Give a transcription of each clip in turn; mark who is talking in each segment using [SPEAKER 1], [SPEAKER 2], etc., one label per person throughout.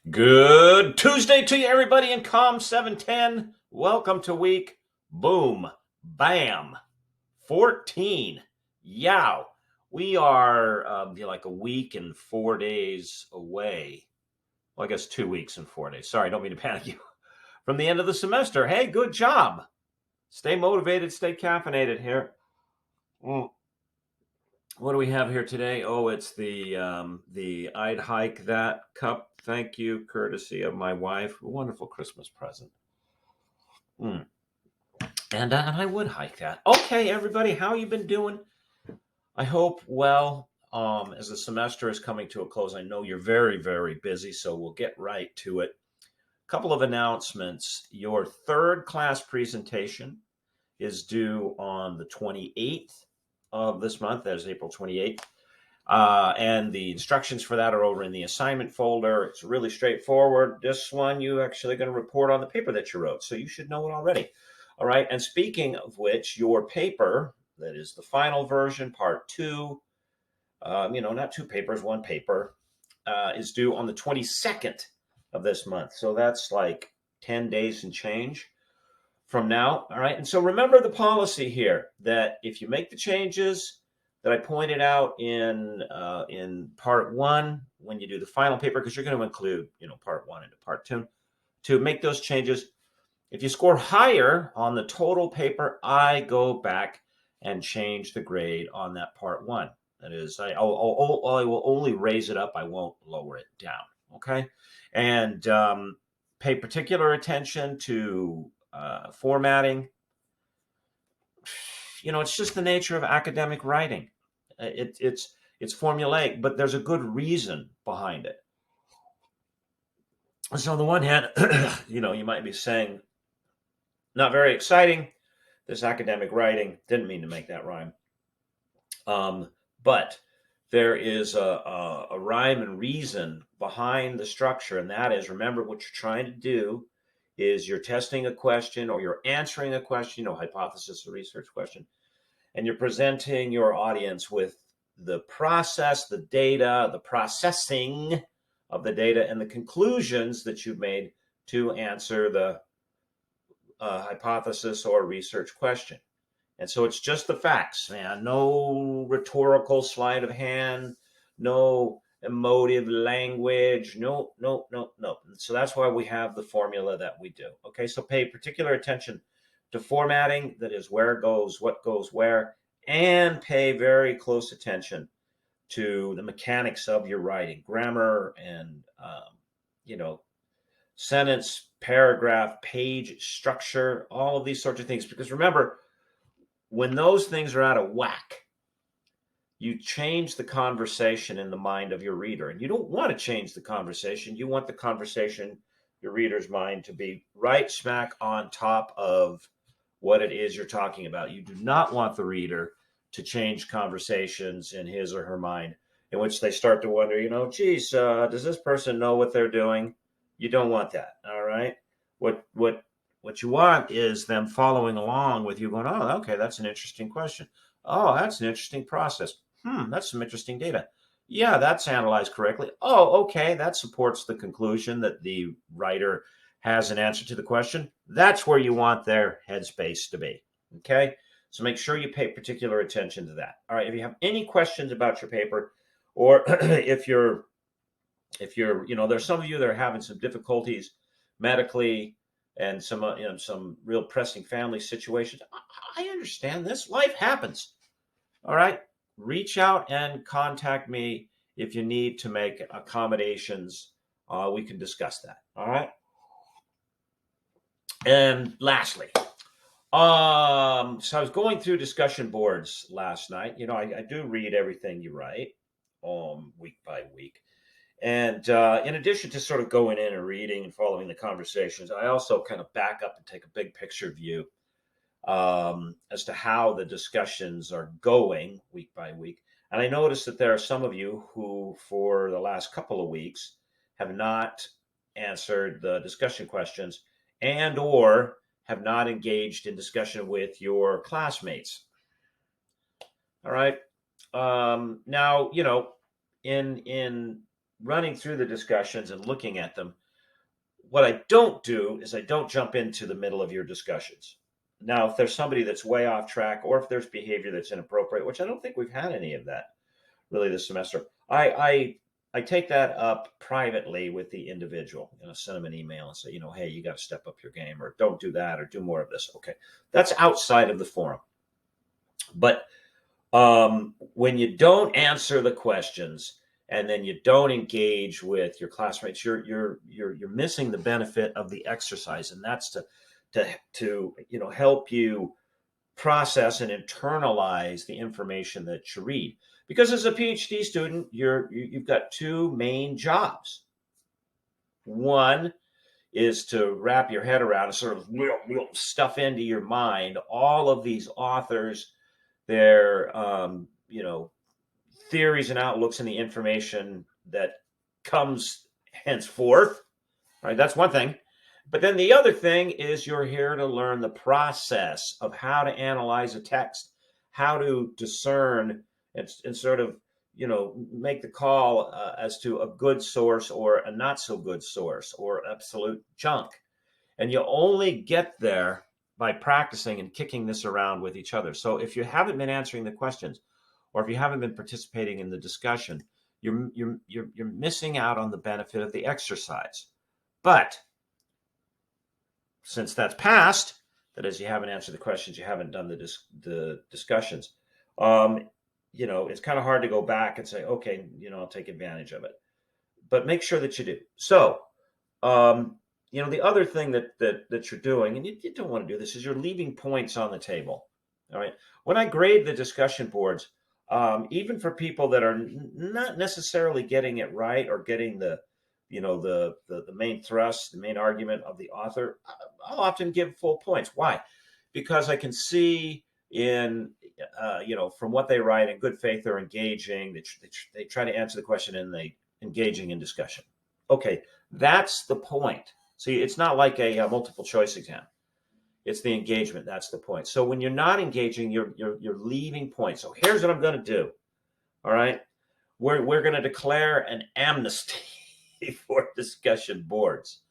[SPEAKER 1] Good Tuesday to you, everybody in Com 710. Welcome to week, boom, bam, 14. Yow. We are like a week and 4 days away. Well, I guess 2 weeks and 4 days. Sorry, don't mean to panic you. From the end of the semester. Hey, good job. Stay motivated, stay caffeinated here. Mm. What do we have here today? Oh, it's the I'd Hike That cup. Thank you, courtesy of my wife. A wonderful Christmas present. Mm. And I would hike that. Okay, everybody, how you been doing? I hope well. As the semester is coming to a close, I know you're very, very busy, so we'll get right to it. A couple of announcements. Your third class presentation is due on the 28th of this month. That is April 28th. And the instructions for that are over in the assignment folder. It's really straightforward. This one, you actually going to report on the paper that you wrote, so you should know it already. All right. And speaking of which, your paper, that is the final version, part two, not two papers, one paper, is due on the 22nd of this month. So that's like 10 days and change from now. All right. And so remember the policy here that if you make the changes that I pointed out in part one, when you do the final paper, because you're going to include, part one into part two, to make those changes. If you score higher on the total paper, I go back and change the grade on that part one. That is, I will only raise it up. I won't lower it down. Okay. And pay particular attention to formatting. It's just the nature of academic writing. It's formulaic, but there's a good reason behind it. So on the one hand, you might be saying, not very exciting, this academic writing. Didn't mean to make that rhyme. But there is a rhyme and reason behind the structure, and that is, remember, what you're trying to do is you're testing a question or you're answering a question, hypothesis or research question, and you're presenting your audience with the process, the data, the processing of the data, and the conclusions that you've made to answer the hypothesis or research question. And so it's just the facts, man. No rhetorical sleight of hand, no emotive language, no, no, no, no. So that's why we have the formula that we do. Okay, so pay particular attention to formatting, that is, where goes what goes where, and pay very close attention to the mechanics of your writing, grammar, and sentence, paragraph, page structure, all of these sorts of things. Because remember, when those things are out of whack, you change the conversation in the mind of your reader. And you don't want to change the conversation. You want the conversation, your reader's mind, to be right smack on top of what it is you're talking about. You do not want the reader to change conversations in his or her mind in which they start to wonder, geez, does this person know what they're doing? You don't want that. All right. What you want is them following along with you, going, oh, okay, that's an interesting question. Oh, that's an interesting process. That's some interesting data. Yeah, that's analyzed correctly. Oh, okay, that supports the conclusion that the writer has an answer to the question. That's where you want their headspace to be. Okay, so make sure you pay particular attention to that. All right, if you have any questions about your paper, or if you're, there's some of you that are having some difficulties medically and some real pressing family situations. I understand this. Life happens. All right. Reach out and contact me if you need to make accommodations. We can discuss that. All right. And lastly, so I was going through discussion boards last night. I do read everything you write, week by week. And in addition to sort of going in and reading and following the conversations, I also kind of back up and take a big picture view as to how the discussions are going week by week. And I noticed that there are some of you who, for the last couple of weeks, have not answered the discussion questions and or have not engaged in discussion with your classmates. All right. Now, in running through the discussions and looking at them. What I don't do is I don't jump into the middle of your discussions. Now, if there's somebody that's way off track, or if there's behavior that's inappropriate, which I don't think we've had any of that really this semester, I take that up privately with the individual. Send them an email and say, hey, you got to step up your game, or don't do that, or do more of this. Okay, that's outside of the forum. But when you don't answer the questions and then you don't engage with your classmates, you're missing the benefit of the exercise, and that's to help you process and internalize the information that you read. Because as a PhD student, you've got two main jobs. One is to wrap your head around and sort of stuff into your mind all of these authors, their theories and outlooks, and the information that comes henceforth. Right, that's one thing. But then the other thing is you're here to learn the process of how to analyze a text, how to discern and sort of, make the call as to a good source or a not so good source or absolute junk. And you only get there by practicing and kicking this around with each other. So if you haven't been answering the questions, or if you haven't been participating in the discussion, you're missing out on the benefit of the exercise. But since that's passed, that is, you haven't answered the questions, you haven't done the discussions, it's kind of hard to go back and say, okay, I'll take advantage of it. But make sure that you do. So, the other thing that you're doing, and you don't want to do this, is you're leaving points on the table. All right. When I grade the discussion boards, even for people that are not necessarily getting it right or getting the main thrust, the main argument of the author, I'll often give full points. Why? Because I can see from what they write, in good faith, they're engaging. They try to answer the question and they engaging in discussion. Okay, that's the point. See, it's not like a multiple choice exam. It's the engagement. That's the point. So when you're not engaging, you're leaving points. So here's what I'm going to do. All right, we're going to declare an amnesty for discussion boards,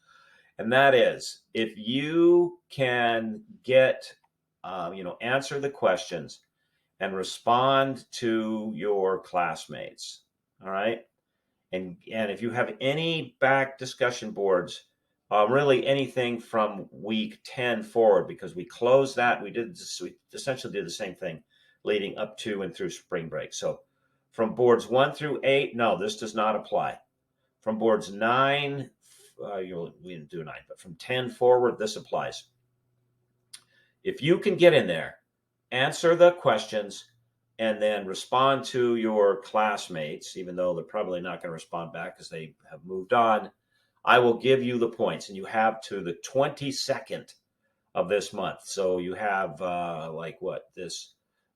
[SPEAKER 1] and that is, if you can get answer the questions and respond to your classmates. All right, and if you have any back discussion boards, really anything from week 10 forward, because we closed that, we essentially did the same thing leading up to and through spring break. So from boards 1 through 8, no, this does not apply. From boards 9, we didn't do 9, but from 10 forward, this applies. If you can get in there, answer the questions, and then respond to your classmates, even though they're probably not going to respond back because they have moved on, I will give you the points. And you have to the 22nd of this month. So you have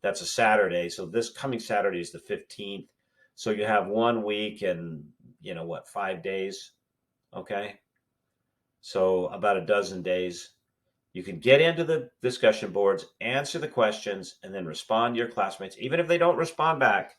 [SPEAKER 1] that's a Saturday. So this coming Saturday is the 15th. So you have 1 week and 5 days. Okay. So about a dozen days. You can get into the discussion boards, answer the questions, and then respond to your classmates. Even if they don't respond back,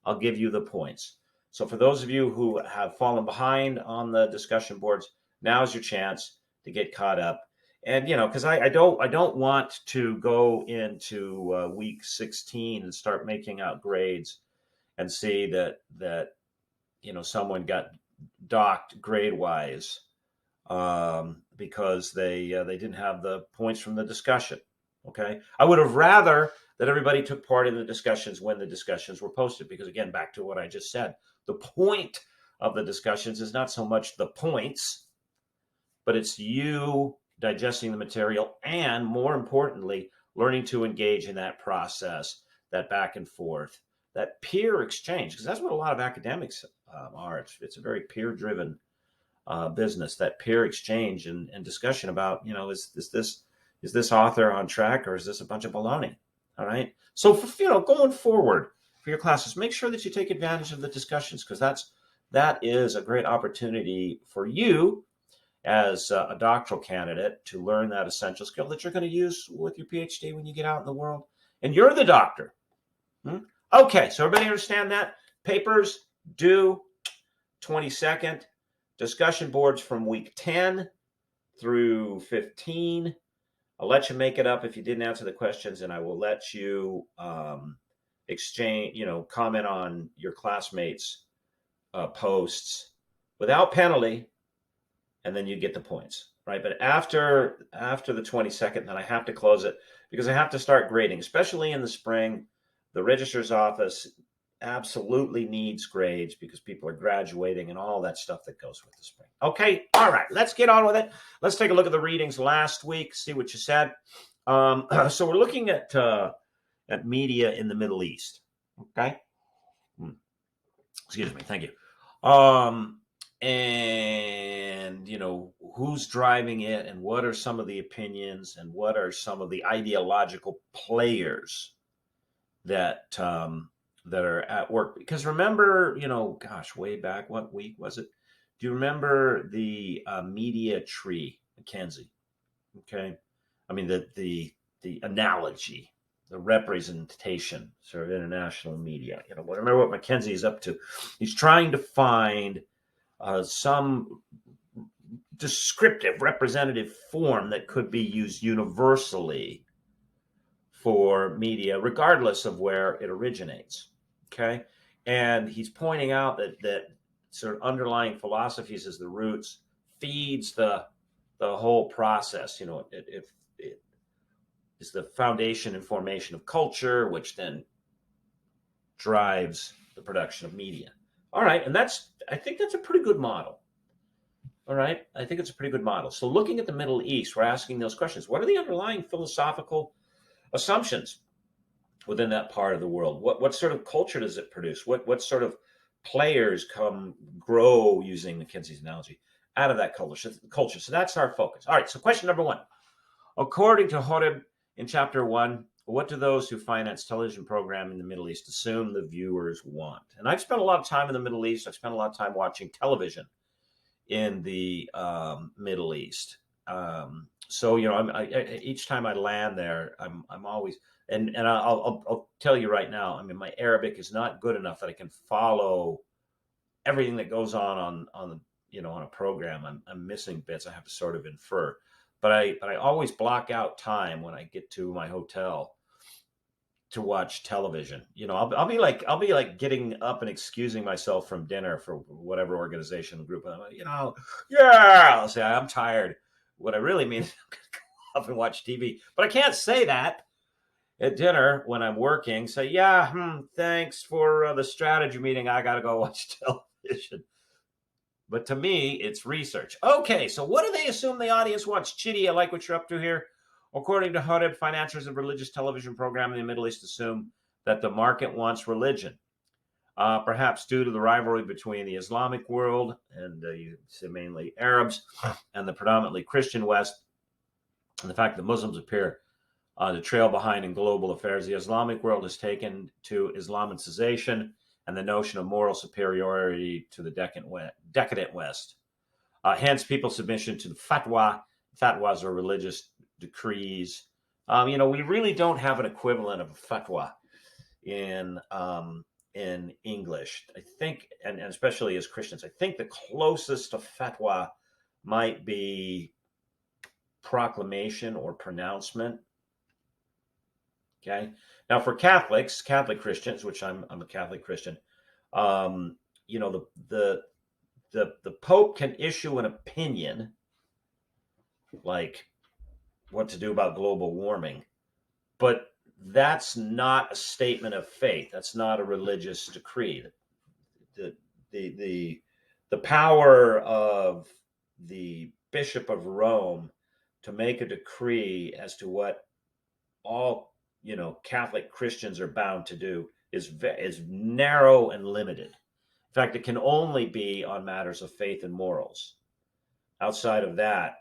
[SPEAKER 1] I'll give you the points. So for those of you who have fallen behind on the discussion boards, now's your chance to get caught up. And, because I don't want to go into week 16 and start making out grades and see that someone got docked grade-wise because they didn't have the points from the discussion. Okay, I would have rather that everybody took part in the discussions when the discussions were posted, because again, back to what I just said, the point of the discussions is not so much the points, but it's you digesting the material and, more importantly, learning to engage in that process, that back and forth, that peer exchange, because that's what a lot of academics are. It's a very peer-driven business, that peer exchange and discussion about, is this author on track, or is this a bunch of baloney? All right. So for, going forward for your classes, make sure that you take advantage of the discussions, because that is a great opportunity for you as a doctoral candidate to learn that essential skill that you're going to use with your PhD when you get out in the world and you're the doctor. Okay. So everybody understand that? Papers due 22nd, discussion boards from week 10 through 15. I'll let you make it up if you didn't answer the questions, and I will let you exchange, comment on your classmates' posts without penalty, and then you get the points, right? But after the 22nd, then I have to close it because I have to start grading, especially in the spring. The registrar's office absolutely needs grades because people are graduating and all that stuff that goes with the spring. Okay, all right, let's get on with it. Let's take a look at the readings last week, see what you said. So we're looking at media in the Middle East. Okay, excuse me, thank you. And who's driving it, and what are some of the opinions, and what are some of the ideological players that are at work? Because remember, way back, what week was it? Do you remember the media tree, McKinsey? Okay, I mean the analogy, the representation, sort of international media. Remember what McKinsey is up to? He's trying to find some descriptive, representative form that could be used universally for media, regardless of where it originates. Okay, and he's pointing out that sort of underlying philosophies as the roots feeds the whole process. It is the foundation and formation of culture, which then drives the production of media. All right, and I think that's a pretty good model. All right, I think it's a pretty good model. So looking at the Middle East, we're asking those questions. What are the underlying philosophical assumptions within that part of the world? What sort of culture does it produce? What sort of players grow, using McKinsey's analogy, out of that culture? So that's our focus. All right, so question number 1. According to Horeb in chapter 1, what do those who finance television program in the Middle East assume the viewers want? And I've spent a lot of time in the Middle East. I've spent a lot of time watching television in the Middle East. So each time I land there, I'm always and I'll tell you right now. I mean, my Arabic is not good enough that I can follow everything that goes on a program. I'm missing bits. I have to sort of infer. But I always block out time when I get to my hotel to watch television. I'll be like getting up and excusing myself from dinner for whatever organization group. I'm like, I'll say I'm tired. What I really mean is I'm going to go up and watch TV. But I can't say that at dinner when I'm working. Say, thanks for the strategy meeting. I got to go watch television. But to me, it's research. Okay, so what do they assume the audience wants? Chidi, I like what you're up to here. According to Horeb, financiers of religious television programming in the Middle East assume that the market wants religion, perhaps due to the rivalry between the Islamic world, and you say mainly Arabs, and the predominantly Christian West, and the fact that Muslims appear to trail behind in global affairs. The Islamic world has taken to Islamicization and the notion of moral superiority to the decadent West. Hence, people's submission to the fatwa. Fatwas are religious decrees. We really don't have an equivalent of a fatwa in English. I think, and especially as Christians, I think the closest to fatwa might be proclamation or pronouncement. Okay. Now, for Catholic Christians, which I'm a Catholic Christian, the Pope can issue an opinion, like what to do about global warming, but that's not a statement of faith. That's not a religious decree. The power of the Bishop of Rome to make a decree as to what all Catholic Christians are bound to do is narrow and limited. In fact, it can only be on matters of faith and morals. Outside of that,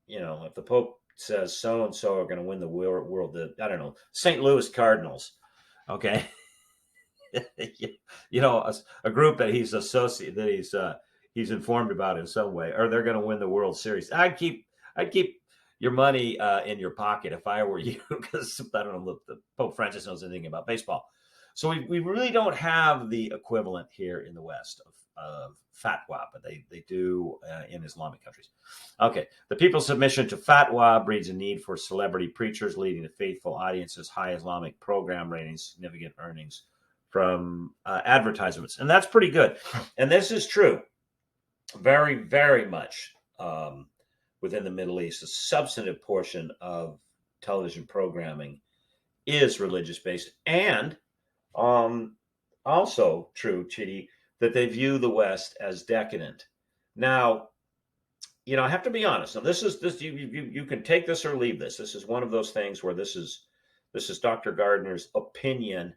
[SPEAKER 1] if the Pope says so and so are going to win the world, I don't know, St. Louis Cardinals, okay, a group that he's informed about in some way, or they're going to win the World Series. I'd keep your money in your pocket if I were you, because I don't know if Pope Francis knows anything about baseball. So we really don't have the equivalent here in the West fatwa, but they do in Islamic countries. Okay, the people's submission to fatwa breeds a need for celebrity preachers, leading to faithful audiences, high Islamic program ratings, significant earnings from advertisements, and that's pretty good. And this is true, very, very much within the Middle East. A substantive portion of television programming is religious based, and also true, Chidi, that they view the West as decadent. Now, I have to be honest. Now, this you can take this or leave this. This is one of those things where this is Dr. Gardner's opinion,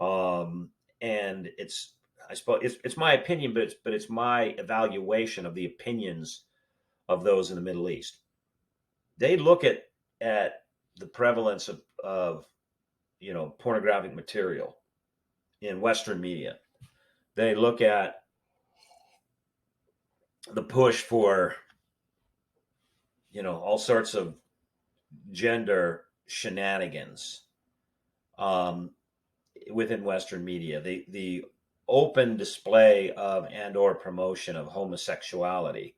[SPEAKER 1] and I suppose it's my opinion, but it's my evaluation of the opinions of those in the Middle East. They look at the prevalence of pornographic material in Western media. They look at the push for all sorts of gender shenanigans within Western media. The open display of and or promotion of homosexuality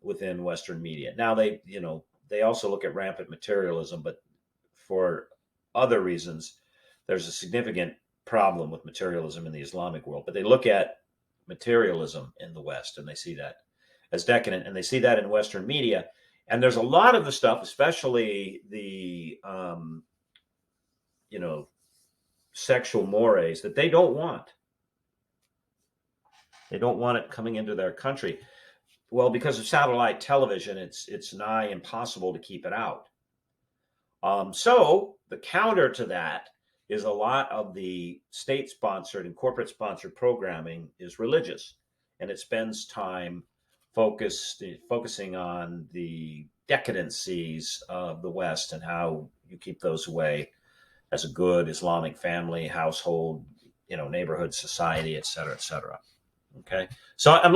[SPEAKER 1] within Western media. Now they also look at rampant materialism, but for other reasons. There's a significant problem with materialism in the Islamic world, but they look at materialism in the West and they see that as decadent, and they see that in Western media. And there's a lot of the stuff, especially the sexual mores, that they don't want. They don't want it coming into their country. Well, because of satellite television, it's nigh impossible to keep it out. So the counter to that is a lot of the state-sponsored and corporate-sponsored programming is religious, and it spends time focusing on the decadencies of the West and how you keep those away as a good Islamic family, household, neighborhood, society, et cetera, et cetera. Okay, so I'm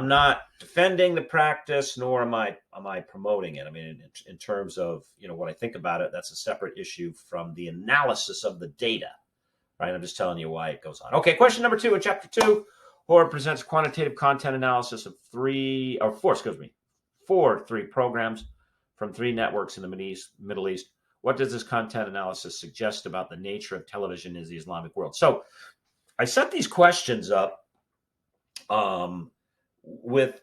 [SPEAKER 1] not defending the practice, nor am I promoting it. I mean, in terms of what I think about it, that's a separate issue from the analysis of the data, right? I'm just telling you why it goes on. Okay, question number 2 in chapter 2. Hor presents quantitative content analysis of 4 programs from 3 networks in the Middle East. What does this content analysis suggest about the nature of television in the Islamic world? So I set these questions up with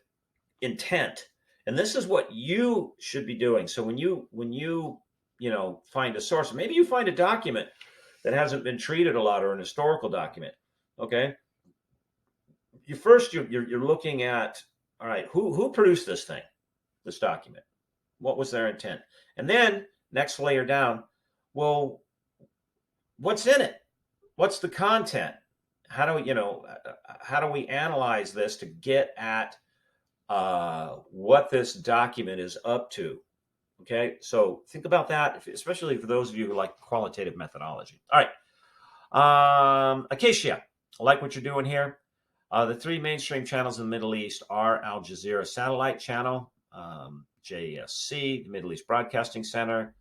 [SPEAKER 1] intent, and this is what you should be doing. So when you find a source, maybe you find a document that hasn't been treated a lot, or an historical document, okay, you're looking at, all right, who produced this document, what was their intent, and then next layer down, well, what's in it, what's the content, how do we analyze this to get at what this document is up to? Okay, so think about that, especially for those of you who like qualitative methodology. All right, Acacia, I like what you're doing here. The 3 mainstream channels in the Middle East are Al Jazeera satellite channel, JSC, the Middle East Broadcasting Center,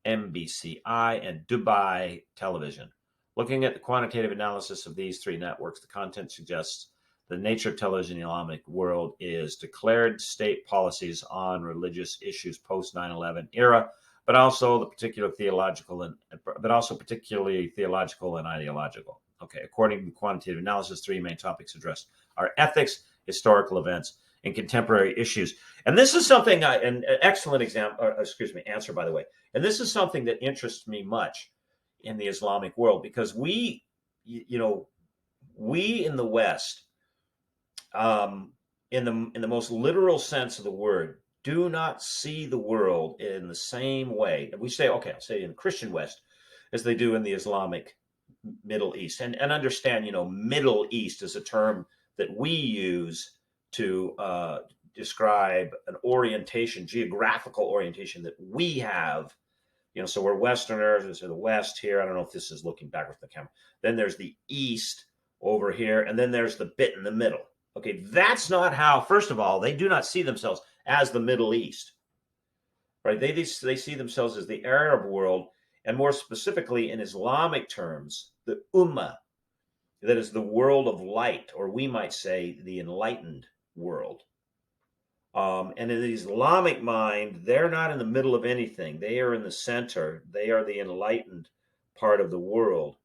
[SPEAKER 1] MBCI, and Dubai Television. Looking at the quantitative analysis of these 3 networks, the content suggests the nature of television in the Islamic world is declared state policies on religious issues post 9/11 era, but also particularly theological and ideological. Okay, according to quantitative analysis, 3 main topics addressed are ethics, historical events, and contemporary issues. And this is something, an excellent answer, by the way. And this is something that interests me much in the Islamic world, because we in the West, in the most literal sense of the word, do not see the world in the same way. And we say, okay, I'll say in the Christian West, as they do in the Islamic Middle East. And understand, Middle East is a term that we use to describe an orientation, geographical orientation that we have. So we're Westerners, so the West here. I don't know if this is looking backwards at the camera. Then there's the East over here, and then there's the bit in the middle. Okay, that's not how, first of all, they do not see themselves as the Middle East, right? They see themselves as the Arab world, and more specifically in Islamic terms, the Ummah. that is the world of light, or we might say the enlightened world. And in the Islamic mind, they're not in the middle of anything. They are in the center. They are the enlightened part of the world.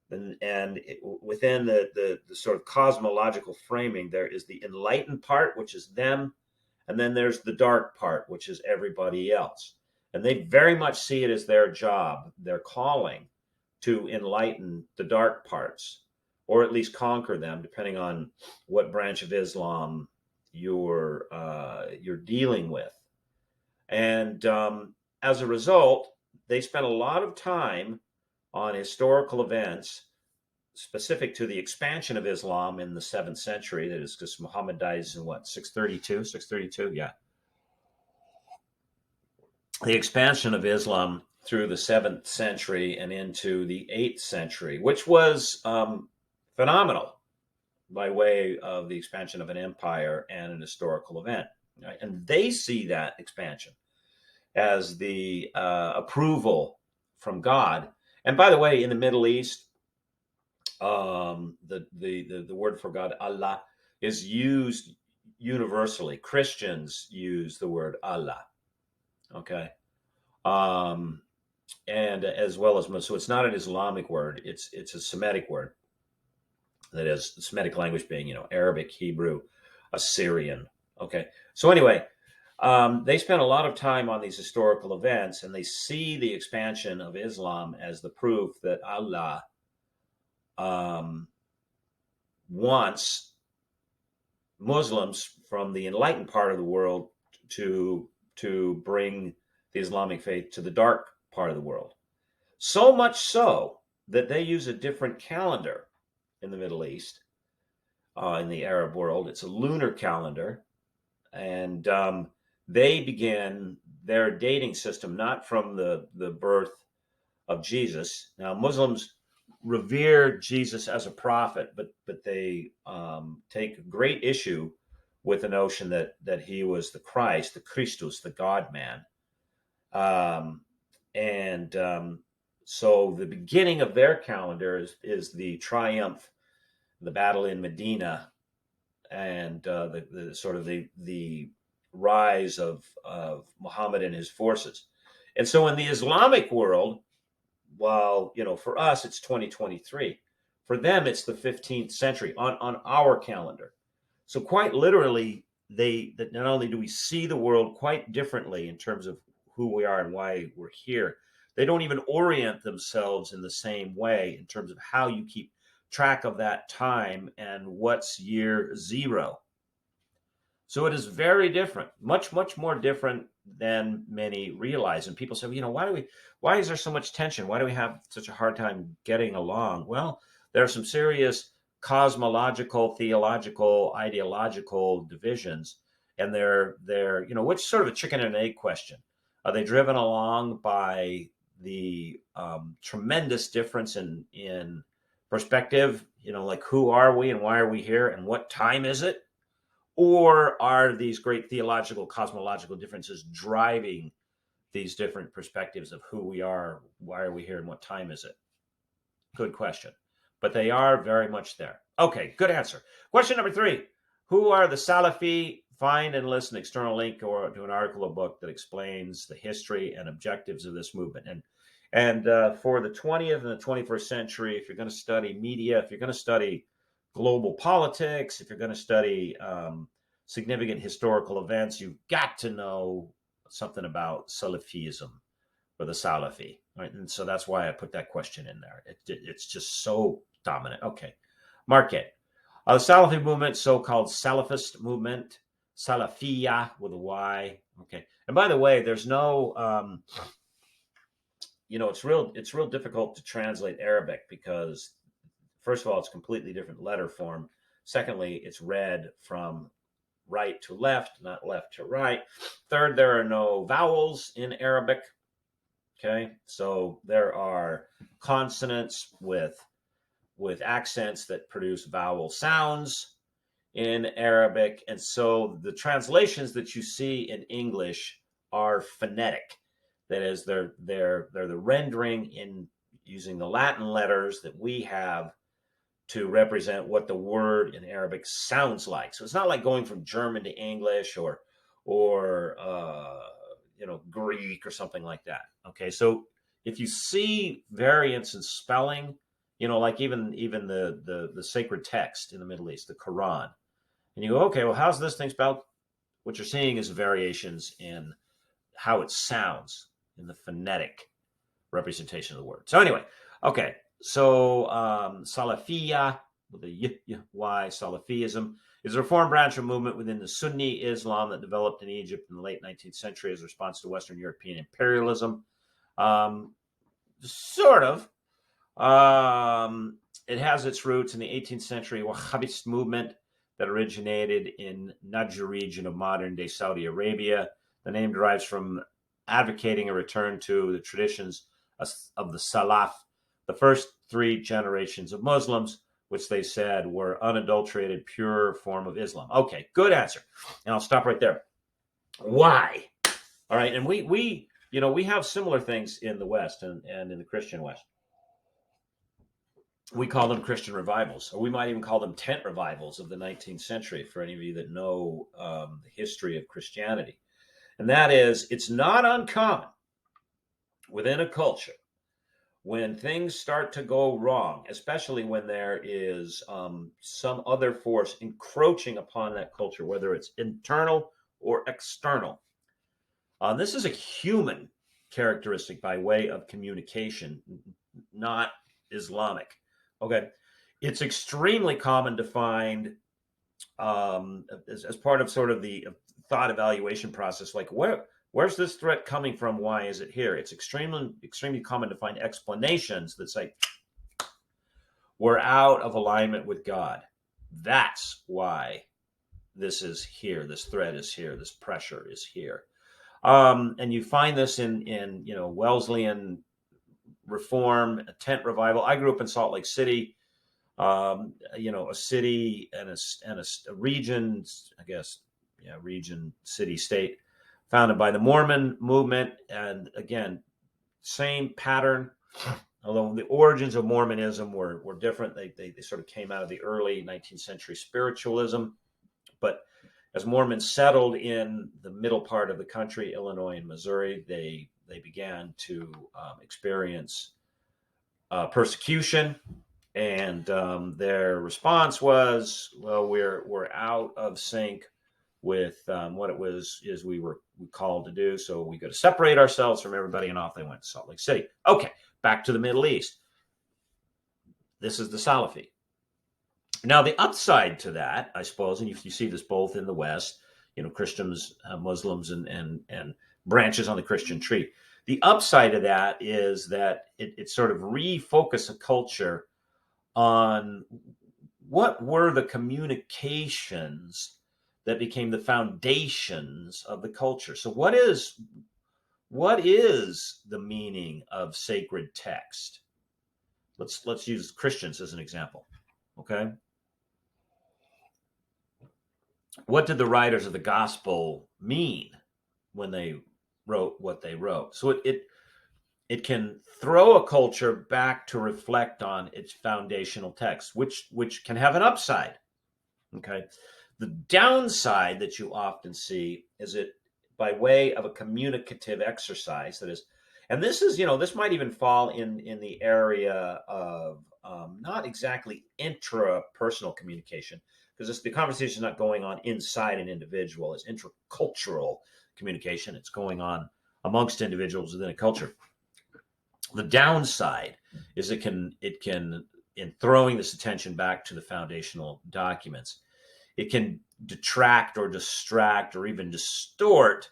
[SPEAKER 1] Within the sort of cosmological framing, there is the enlightened part, which is them, and then there's the dark part, which is everybody else. And they very much see it as their job, their calling, to enlighten the dark parts, or at least conquer them, depending on what branch of Islam you're dealing with. And as a result, they spent a lot of time on historical events specific to the expansion of Islam in the 7th century. That is because Muhammad dies in what, 632? 632, yeah. The expansion of Islam through the 7th century and into the 8th century, which was phenomenal by way of the expansion of an empire and an historical event. Right? And they see that expansion as the approval from God. And by the way, in the Middle East, the word for God, Allah, is used universally. Christians use the word Allah. Okay. And as well as, so it's not an Islamic word, it's a Semitic word. That is, the Semitic language being, Arabic, Hebrew, Assyrian. Okay. So anyway, they spent a lot of time on these historical events, and they see the expansion of Islam as the proof that Allah wants Muslims from the enlightened part of the world to bring the Islamic faith to the dark part of the world. So much so that they use a different calendar in the Middle East, in the Arab world. It's a lunar calendar. And they began their dating system not from the birth of Jesus. Now, Muslims revere Jesus as a prophet, but they take great issue with the notion that he was the Christ, the Christus, the God-man. So the beginning of their calendar is the triumph, the battle in Medina, and the sort of the rise of Muhammad and his forces. And so in the Islamic world, while, for us, it's 2023, for them, it's the 15th century on our calendar. So quite literally, that not only do we see the world quite differently in terms of who we are and why we're here, they don't even orient themselves in the same way in terms of how you keep track of that time and what's year zero. So it is very different, much, much more different than many realize. And people say, why is there so much tension? Why do we have such a hard time getting along? Well, there are some serious cosmological, theological, ideological divisions. And they're which sort of a chicken and egg question. Are they driven along by the tremendous difference in perspective, like who are we and why are we here and what time is it? Or are these great theological, cosmological differences driving these different perspectives of who we are, why are we here, and what time is it? Good question. But they are very much there. Okay, good answer. Question number 3. Who are the Salafi? Find and list an external link or to an article or book that explains the history and objectives of this movement. And for the 20th and the 21st century, if you're going to study media, if you're going to study global politics, if you're going to study significant historical events, you've got to know something about Salafism or the Salafi. Right? And so that's why I put that question in there. It's just so dominant. Okay. Mark it. The Salafi movement, so-called Salafist movement, Salafiyah with a Y. Okay. And by the way, there's no, it's real difficult to translate Arabic because, first of all, it's completely different letter form. Secondly, it's read from right to left, not left to right. Third, there are no vowels in Arabic. Okay. So there are consonants with accents that produce vowel sounds in Arabic. And so the translations that you see in English are phonetic. That is, they're the rendering in using the Latin letters that we have to represent what the word in Arabic sounds like. So it's not like going from German to English or Greek or something like that. Okay, so if you see variants in spelling, like even the sacred text in the Middle East, the Quran, and you go, okay, well, how's this thing spelled? What you're seeing is variations in how it sounds in the phonetic representation of the word. So anyway, okay, so Salafiyya, with the Y, Salafism, is a reform branch of movement within the Sunni Islam that developed in Egypt in the late 19th century as a response to Western European imperialism. Sort of. It has its roots in the 18th century Wahhabist movement that originated in Najd region of modern-day Saudi Arabia. The name derives from advocating a return to the traditions of the Salaf, the first 3 generations of Muslims, which they said were unadulterated, pure form of Islam. Okay, good answer. And I'll stop right there. Why? All right, and we have similar things in the West and in the Christian West. We call them Christian revivals, or we might even call them tent revivals of the 19th century, for any of you that know the history of Christianity. And that is, it's not uncommon within a culture when things start to go wrong, especially when there is some other force encroaching upon that culture, whether it's internal or external. This is a human characteristic by way of communication, not Islamic. Okay, it's extremely common to find as part of sort of the thought evaluation process, like where's this threat coming from? Why is it here? It's extremely common to find explanations that say we're out of alignment with God. That's why this is here. This threat is here. This pressure is here. And you find this in Wesleyan reform, a tent revival. I grew up in Salt Lake City, a city and a region, I guess, region, city, state, founded by the Mormon movement. And again, same pattern, although the origins of Mormonism were different. They sort of came out of the early 19th century spiritualism. But as Mormons settled in the middle part of the country, Illinois and Missouri, they began to experience persecution, and their response was, well, we're out of sync with what it was is we called to do, so we got to separate ourselves from everybody, and off they went to Salt Lake City. Okay, back to the Middle East. This is the Salafi. Now, the upside to that, I suppose, and you see this both in the West, Christians, Muslims, and branches on the Christian tree. The upside of that is that it sort of refocused a culture on what were the communications that became the foundations of the culture. So what is the meaning of sacred text? Let's use Christians as an example. Okay. What did the writers of the gospel mean when they wrote what they wrote? So it can throw a culture back to reflect on its foundational text, which can have an upside. Okay. The downside that you often see is it by way of a communicative exercise that is, and this is, this might even fall in the area of not exactly intrapersonal communication, because the conversation is not going on inside an individual. It's intercultural communication. It's going on amongst individuals within a culture. The downside is it can, in throwing this attention back to the foundational documents, it can detract or distract or even distort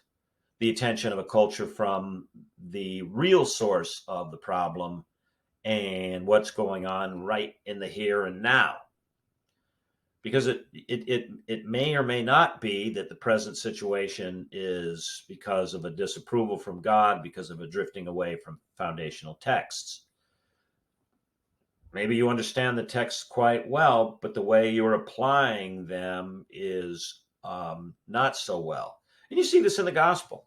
[SPEAKER 1] the attention of a culture from the real source of the problem and what's going on right in the here and now. Because it may or may not be that the present situation is because of a disapproval from God, because of a drifting away from foundational texts. Maybe you understand the texts quite well, but the way you're applying them is not so well. And you see this in the gospel.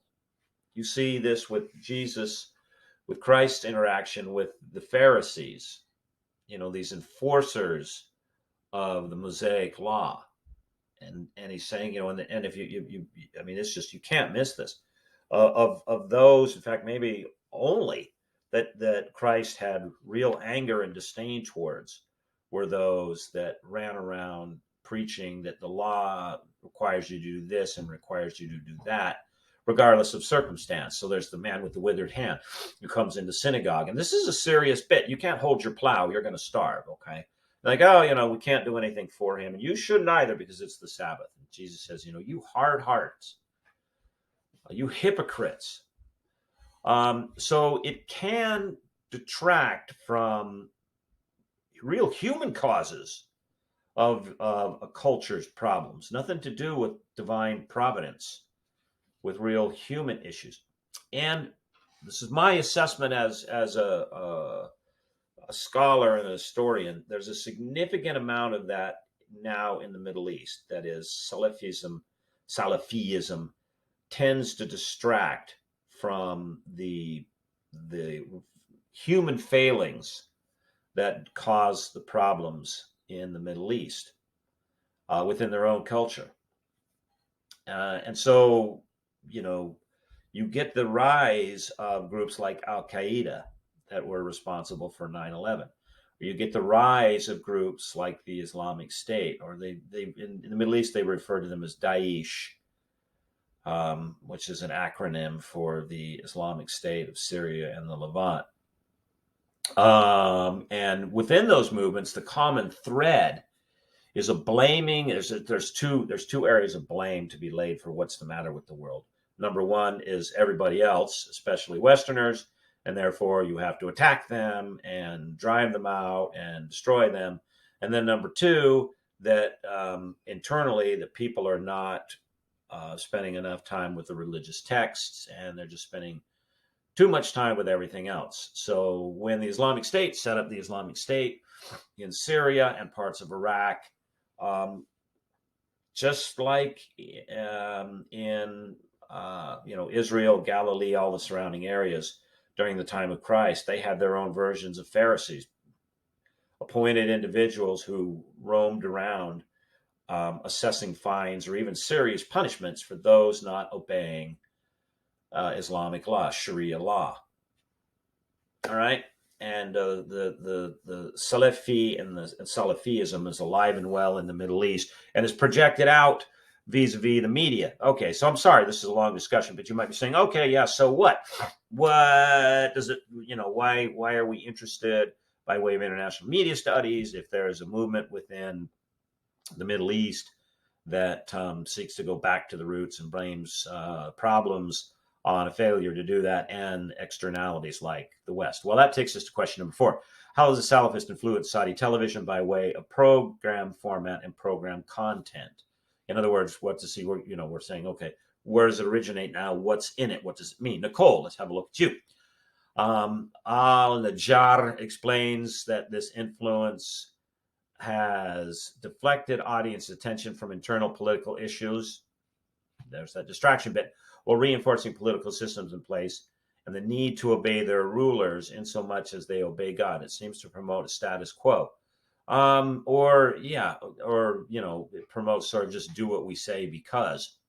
[SPEAKER 1] You see this with Jesus, with Christ's interaction with the Pharisees, these enforcers of the Mosaic Law. And he's saying, and if you I mean, it's just, you can't miss this. Of those, in fact, maybe only that Christ had real anger and disdain towards were those that ran around preaching that the law requires you to do this and requires you to do that, regardless of circumstance. So there's the man with the withered hand who comes into synagogue, and this is a serious bit. You can't hold your plow; you're going to starve. Okay. Like, oh, we can't do anything for him, and you shouldn't either because it's the Sabbath. And Jesus says, you hard hearts, you hypocrites. So it can detract from real human causes of a culture's problems. Nothing to do with divine providence, with real human issues. And this is my assessment as a scholar and a historian. There's a significant amount of that now in the Middle East. That is, Salafism tends to distract from the human failings that cause the problems in the Middle East within their own culture. And so, you get the rise of groups like Al-Qaeda that were responsible for 9/11. You get the rise of groups like the Islamic State, or they in the Middle East, they refer to them as Daesh, which is an acronym for the Islamic State of Syria and the Levant. And within those movements, the common thread is a blaming. There's two areas of blame to be laid for what's the matter with the world. Number one is everybody else, especially Westerners, and therefore you have to attack them and drive them out and destroy them. And then number two, that internally the people are not spending enough time with the religious texts, and they're just spending too much time with everything else. So when the Islamic State set up the Islamic State in Syria and parts of Iraq, just like in Israel, Galilee, all the surrounding areas during the time of Christ, they had their own versions of Pharisees, appointed individuals who roamed around assessing fines or even serious punishments for those not obeying Islamic law, Sharia law. All right. And the Salafi and Salafism is alive and well in the Middle East and is projected out vis-a-vis the media. Okay, so I'm sorry, this is a long discussion, but you might be saying, okay, yeah, so what? What does it, why are we interested by way of international media studies if there is a movement within the Middle East that seeks to go back to the roots and blames problems on a failure to do that and externalities like the West? Well, that takes us to question number 4. How does the Salafist influence Saudi television by way of program format and program content? In other words, what to see, we're saying, okay, where does it originate now? What's in it? What does it mean? Nicole, let's have a look at you. Al-Najjar explains that this influence has deflected audience attention from internal political issues. There's that distraction bit. While reinforcing political systems in place and the need to obey their rulers in so much as they obey God. It seems to promote a status quo. It promotes sort of just do what we say because.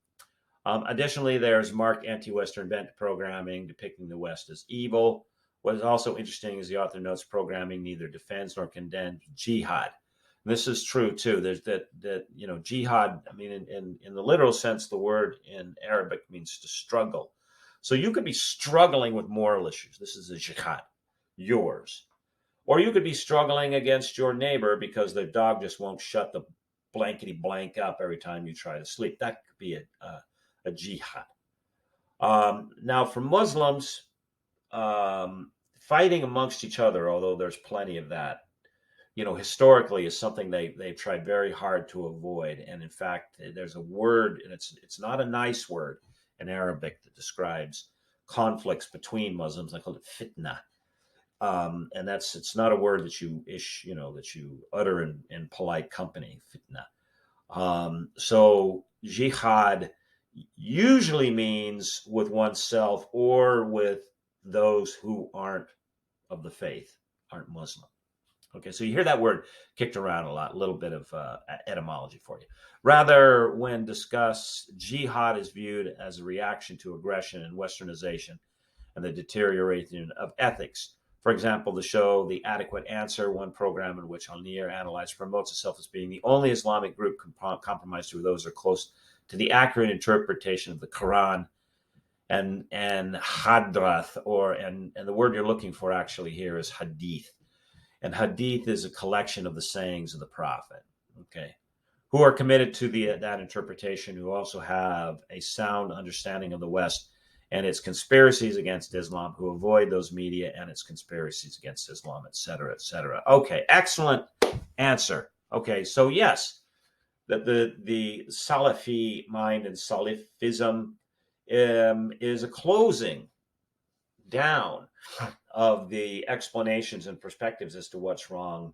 [SPEAKER 1] Additionally, there's marked anti-Western bent programming depicting the West as evil. What is also interesting is the author notes programming neither defends nor condemns jihad. And this is true too. There's that jihad. I mean, in the literal sense, the word in Arabic means to struggle. So you could be struggling with moral issues. This is a jihad, yours. Or you could be struggling against your neighbor because their dog just won't shut the blankety blank up every time you try to sleep. That could be a jihad. Now, for Muslims, fighting amongst each other, although there's plenty of that, historically is something they've tried very hard to avoid. And in fact, there's a word, and it's not a nice word in Arabic that describes conflicts between Muslims. They call it fitna. And it's not a word that you utter in polite company, fitna. So jihad usually means with oneself or with those who aren't of the faith, aren't Muslim. Okay, so you hear that word kicked around a lot, a little bit of etymology for you. Rather, when discussed, jihad is viewed as a reaction to aggression and westernization and the deterioration of ethics. For example, the show The Adequate Answer, one program in which Al Nir analyzes, promotes itself as being the only Islamic group compromised to those who are close to the accurate interpretation of the Quran and hadrath, and the word you're looking for actually here is hadith. And hadith is a collection of the sayings of the prophet. Okay, who are committed to that interpretation, who also have a sound understanding of the West and its conspiracies against Islam, who avoid those media and its conspiracies against Islam, et cetera, et cetera. Okay, excellent answer. Okay, so yes, that the Salafi mind and Salafism is a closing down of the explanations and perspectives as to what's wrong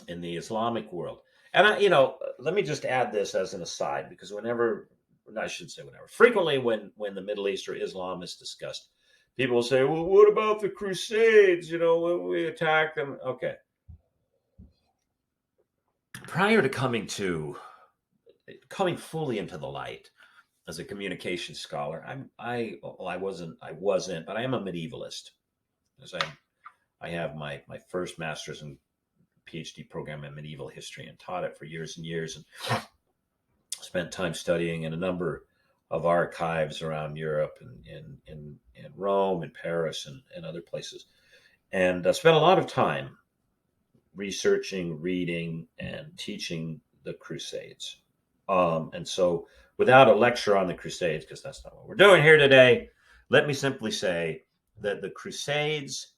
[SPEAKER 1] in the Islamic world. And let me just add this as an aside, because frequently when the Middle East or Islam is discussed, people will say, well, what about the Crusades? When we attacked them. Okay. Prior to coming fully into the light as a communication scholar, I wasn't, but I am a medievalist. As I have my first master's and PhD program in medieval history and taught it for years and years, and spent time studying in a number of archives around Europe and in Rome and Paris and other places, and spent a lot of time researching, reading, and teaching the Crusades. And so, without a lecture on the Crusades, because that's not what we're doing here today, let me simply say that the Crusades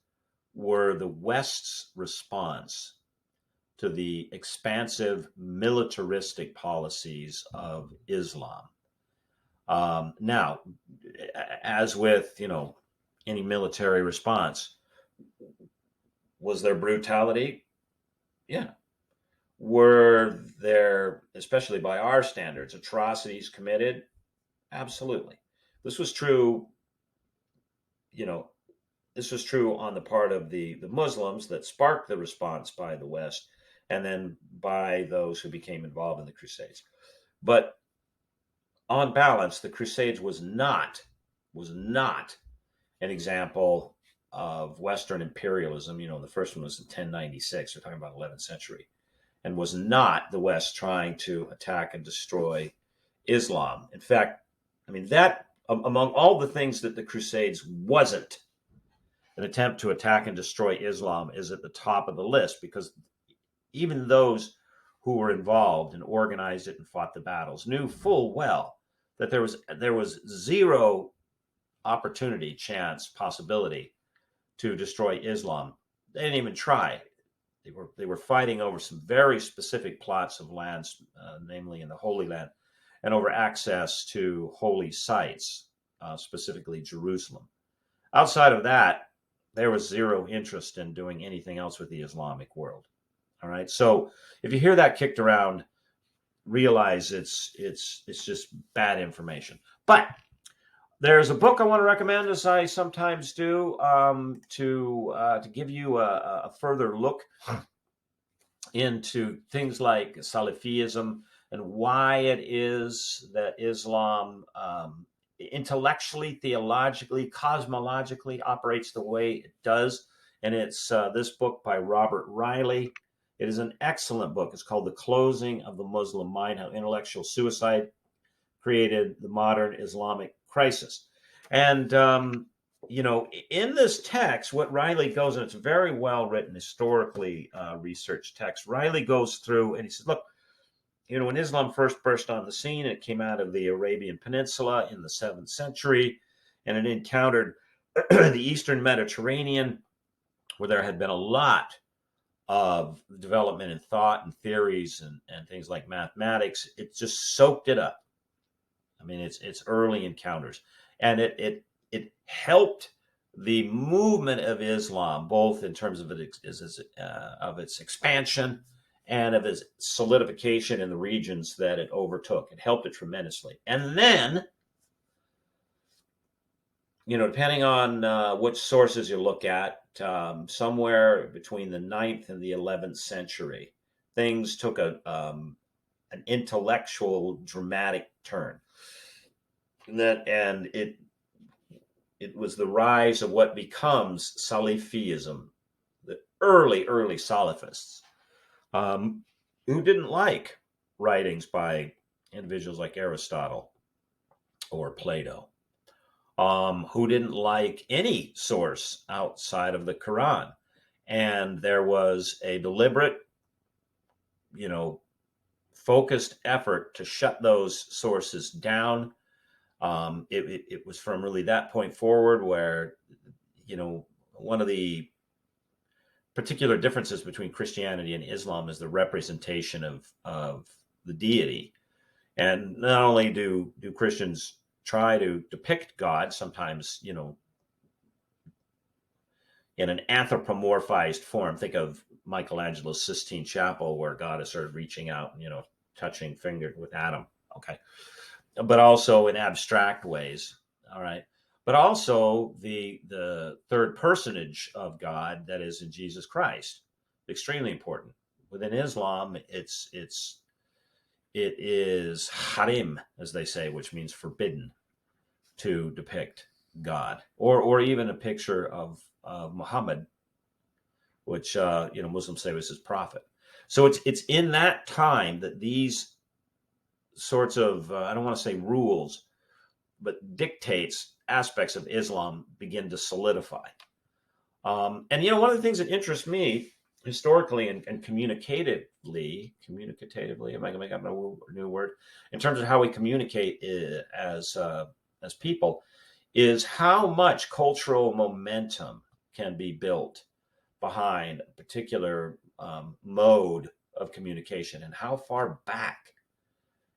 [SPEAKER 1] were the West's response to the expansive militaristic policies of Islam. Now, as with any military response, was there brutality? Yeah. Were there, especially by our standards, atrocities committed? Absolutely. This was true. This was true on the part of the Muslims that sparked the response by the West, and then by those who became involved in the Crusades. But on balance, the Crusades was not an example of Western imperialism. The first one was in 1096. We're talking about 11th century, and was not the West trying to attack and destroy Islam. In fact, that among all the things that the Crusades wasn't, an attempt to attack and destroy Islam is at the top of the list, because even those who were involved and organized it and fought the battles knew full well that there was zero opportunity, chance, possibility to destroy Islam. They didn't even try. They were fighting over some very specific plots of lands, namely in the Holy Land, and over access to holy sites, specifically Jerusalem. Outside of that, there was zero interest in doing anything else with the Islamic world. All right. So if you hear that kicked around, realize it's just bad information. But there's a book I want to recommend, as I sometimes do, to give you a further look into things like Salafism and why it is that Islam intellectually, theologically, cosmologically operates the way it does. And it's this book by Robert Reilly. It is an excellent book. It's called The Closing of the Muslim Mind, How Intellectual Suicide Created the Modern Islamic Crisis. And, in this text, what Reilly goes, and it's a very well written, historically researched text, Reilly goes through and he says, look, when Islam first burst on the scene, it came out of the Arabian Peninsula in the 7th century, and it encountered the Eastern Mediterranean, where there had been a lot of development in thought and theories and things like mathematics. It just soaked it up. It's early encounters, and it helped the movement of Islam, both in terms of its expansion and of its solidification in the regions that it overtook. It helped it tremendously. And then, depending on which sources you look at, somewhere between the 9th and the 11th century, things took an intellectual, dramatic turn. And it was the rise of what becomes Salafism, the early Salafists, who didn't like writings by individuals like Aristotle or Plato, who didn't like any source outside of the Quran. And there was a deliberate, focused effort to shut those sources down. It was from really that point forward where, one of the particular differences between Christianity and Islam is the representation of the deity. And not only do Christians try to depict God, sometimes, in an anthropomorphized form. Think of Michelangelo's Sistine Chapel, where God is sort of reaching out and, touching finger with Adam. Okay. But also in abstract ways. All right. But also the third personage of God, that is in Jesus Christ. Extremely important. Within Islam, it is harim, as they say, which means forbidden to depict God, or even a picture of Muhammad, which Muslims say was his prophet. So it's in that time that these sorts of I don't want to say rules, but dictates, aspects of Islam begin to solidify. And one of the things that interests me historically and communicatively, am I going to make up a new word, in terms of how we communicate as people, is how much cultural momentum can be built behind a particular mode of communication, and how far back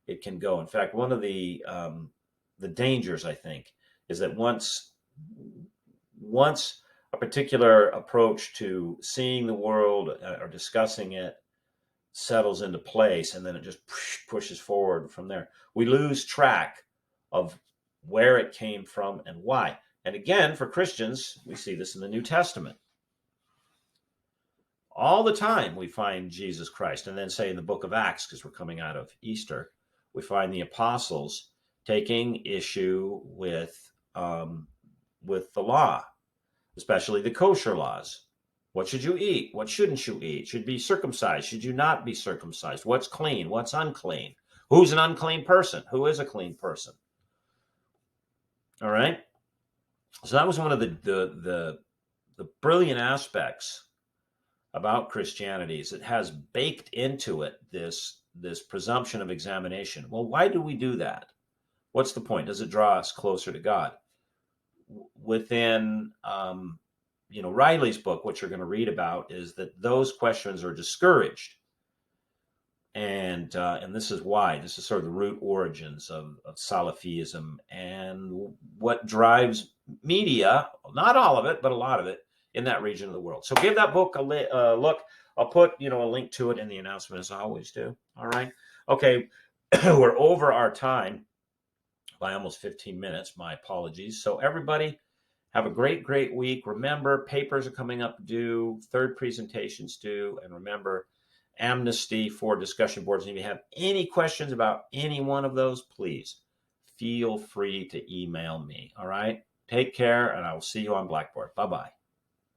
[SPEAKER 1] it can go. In fact, one of the dangers, I think, is that once a particular approach to seeing the world or discussing it settles into place, and then it just pushes forward from there, we lose track of where it came from and why. And again, for Christians, we see this in the New Testament. All the time we find Jesus Christ. And then, say, in the book of Acts, because we're coming out of Easter, we find the apostles taking issue with the law, especially the kosher laws. What should you eat? What shouldn't you eat? Should you be circumcised? Should you not be circumcised? What's clean? What's unclean? Who's an unclean person? Who is a clean person? All right. So that was one of the brilliant aspects about Christianity, is it has baked into it this presumption of examination. Well, why do we do that? What's the point? Does it draw us closer to God? Within Riley's book, what you're going to read about is that those questions are discouraged. And this is why. This is sort of the root origins of Salafism, and what drives media, not all of it, but a lot of it, in that region of the world. So give that book a look. I'll put a link to it in the announcement, as I always do. All right. Okay. We're over our time by almost 15 minutes. My apologies. So everybody, have a great week. Remember, papers are coming up due, third presentations due, and remember, amnesty for discussion boards. And if you have any questions about any one of those, please feel free to email me. All right. Take care, and I will see you on Blackboard. Bye-bye.